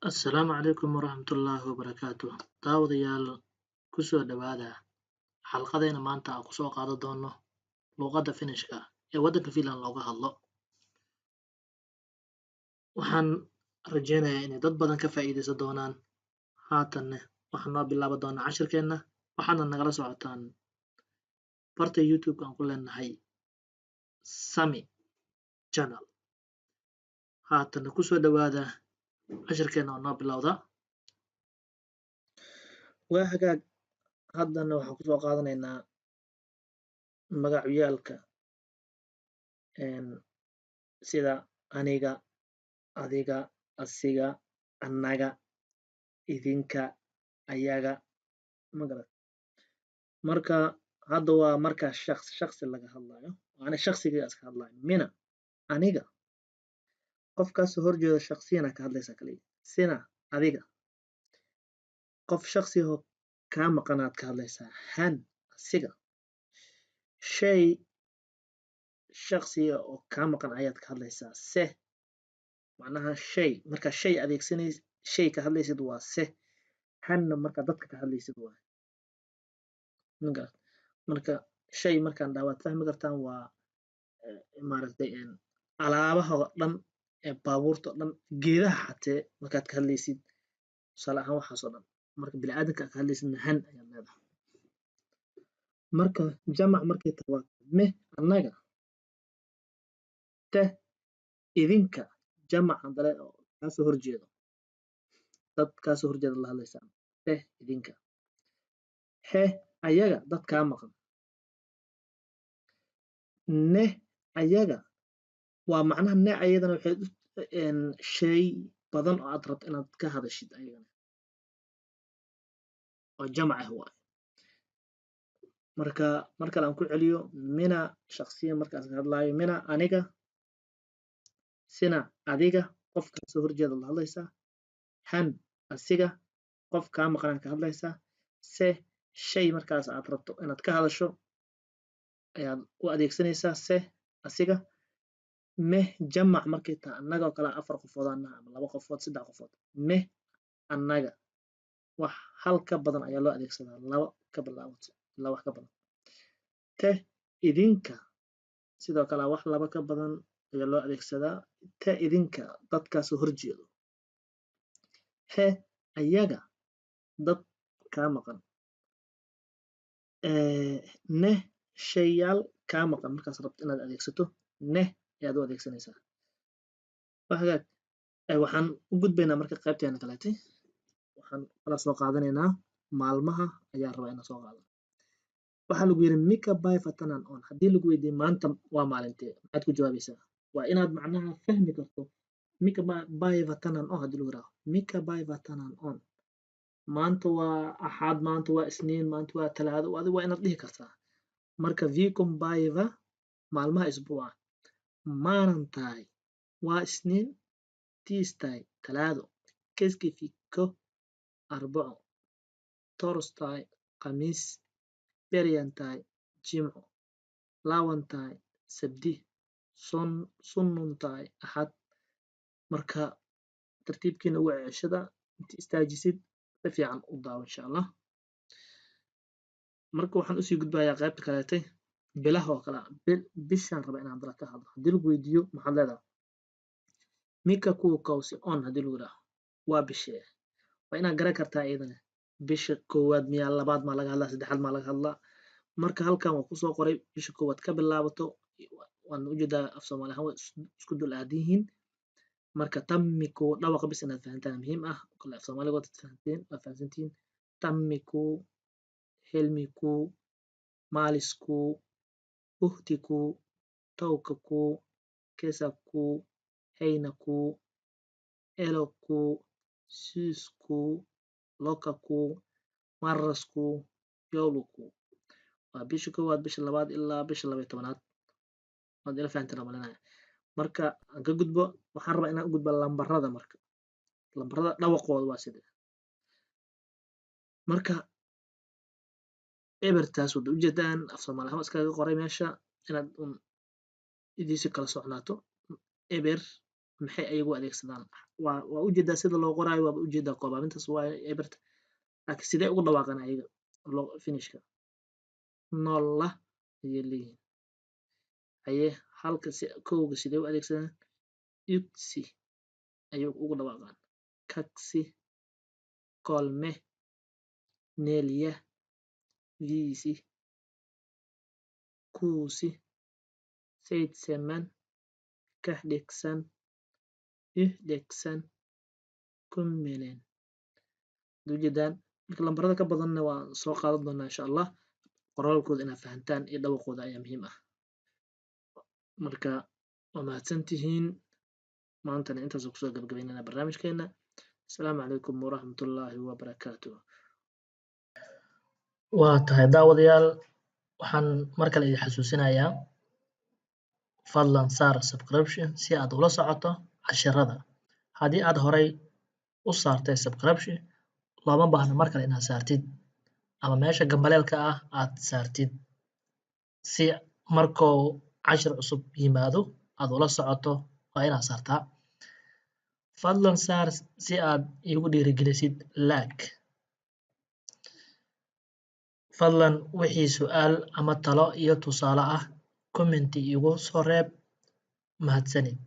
Assalaamu calaykum waraxmatullaahi wabarakaatuh. Daawadayaal ku soo dhawaada xalqadeena maanta aan ku soo qaadan doono luqadda Finishka ee waddanka Finland looga hadlo. Waxaan rajeynayaa inay dad badan ka faa'iideysan doonaan. Haatanna waxaan noo bilaaban doonaa cashirkeena waxaadna nagala socotaan barta YouTube aan ku leenahay Sami Channel. Haatanna ku soo dhawaada cashirkeena oo noo bilowda. Waa hagaag haddana waxaan ku soo qaadanaynaa magacyaalka sida aniga, adiga, asiga, annaga, idinka, ayaga magarad. Marka hadda waa marka shakhsi laga hadlayo. Ana shakhsiga iska hadlayo. Mina aniga qofkaas horjeeda shakhsiyana ka hadlaysa kaliya. Sina adiga qof shakhsi oo ka maqanaad ka hadlaysa. Han asiga shay shakhsiya oo ka maqan ayaad ka hadlaysa. Se macnaha shay marka shay adeegsanaysid shay ka hadlaysid waa se. Hanna marka dadka ka hadlaysid waa magarad. Marka shay markaan dhawaad fahmi kartaan waa maaragtay alaabaha oo dhan ee baabuurta oo dhan geedaha xatee markaad ka hadlaysid tusaale ahaan waxaas oo dhan marka bini'aadamka ka hadlaysidna han ayaad leedahay. Marka jamac markay tahay waa me annaga te idinka jamac hadale oo kaasoo horjeedo dad kaasoo horjeeda la hadlaysaa te idinka he ayaga dad kaa maqan ne ayaga waa macnaha ne ayadana waxay shay badan oo aad rabto inaad ka hadashid ayagana oo jamac ah waa marka markale aan ku celiyo mina shakhsiyan markaas ka hadlayo mina aniga sina adiga qof kaasoo horjeeda la hadlaysaa han asiga qof kaa maqan ka hadlaysaa se shay markaas aad rabto inaad ka hadasho ayaad u adeegsanaysaa se asiga me jamac markay tahay annaga oo kala afar qofood ama laba qofood saddex qofood me annaga wax hal ka badan ayaa loo adeegsadaa laba ka bilaabato ilaa wax ka badan te idinka sidoo kale wax laba ka badan ayaa loo adeegsadaa te idinka dadkaasoo horjeedo he ayaga dad kaa maqan ne shayaal kaa maqan markaas rabto inaad adeegsato ne ayaad u adeegsanaysaa. Waa hagaag waxaan u gudbaynaa marka qaybteena kaleete waxaan kala soo qaadanaynaa maalmaha ayaa rabaa inaan soo qaado. Waxaa lagu yiri mika bay fatanan on haddii lagu weydiiyo maanta waa maalintee maxaad ku jawaabaysaa waa inaad macnaha fahmi karto mika bay fatanan on haddii lagu yiraahdo mika bay fatanan on maanta waa axad maanta waa isniin maanta waa talaado adiga waa inaad dhihi kartaa marka vikum bayva maalmaha isbuuca maanantahay waa isniin tiistahay talaado keskifikko arbaco torstahay khamiis beryantahay jimco laawantahay sabdi sunnuntahay axad marka tartiibkiina ugu ceshada inta istaajisid si fiican u daawo insha allah. Marka waxaan usii gudbayaa qaybta kaleete bilaha oo kale bishaan raba inaan dala ka hadlo haddii lagu weydiiyo maxaad leedahay mika kuwa kawsi on haddii lagu yidhaaho waa bishee waa inaad garan kartaa iyadana bisha koowaad miyaa labaad maa laga hadlaa saddexaad maa laga hadlaa marka halkan waa kusoo qoray bisha koowaad ka bilaabato waan ujeedaa af soomaali ahaan way isku dul aadan yihiin marka tammiku dhawaqa bis inaad fahantaan muhiim ah kale af soomaaliga waad fahansantihiin tammiku helmiku maalisku uhtiku tawkaku kesaku heynaku eloku siisku lokaku marasku yowluku waa bisha koowaad bisha labaad ilaa bisha 12aad waad ila fahanteen malinaya marka aan ka gudbo waxaan rabaa inaan u gudbo lambarada marka lambarada dhawaqooda waa sidee marka ebertaas wada ujeedaan af soomaali ahaan iskaga qoray meesha inaad idiisi kala socnaato eber maxay ayagu adeegsadaan waa ujeedaa sida loo qoraayo waaba ujeedaa qoobaamintaas waa eberta laakiin sidee ugu dhawaaqaan ayaga finishka nolla ayay leeyihiin haye halka kowga sidee u adeegsadaan yksi ayay ugu dhawaaqaan kaksi kolme neljä viisi kuusi seitsemän kahdeksan yhdeksän kymmenen ujeedaan marka lambarada ka badanna waan soo qaadan doonaa insha allah qoraalkooda inaad fahantaan iyo dhawaqooda ayaa muhiim ah marka waa mahadsantihiin maantana intaas kusoo gabagabaynana barnaamijkeena asalaamu calaykum waraxmatullaahi wabarakaatuh waa tahay daawadayaal waxaan mar kale idin xasuusinayaa fadlan saar subscription si aad ula socoto casharada haddii aad horay u saartay subscription looma baahna mar kale inaad saartid ama meesha gambaleelka ah aad saartid si markuu cashir cusub yimaado aad ula socoto waa inaad saartaa fadlan saar si aad iigu dhiirigelisid like fadlan wixii su'aal ama talo iyo tusaale ah commenti iigu soo reeb mahadsanid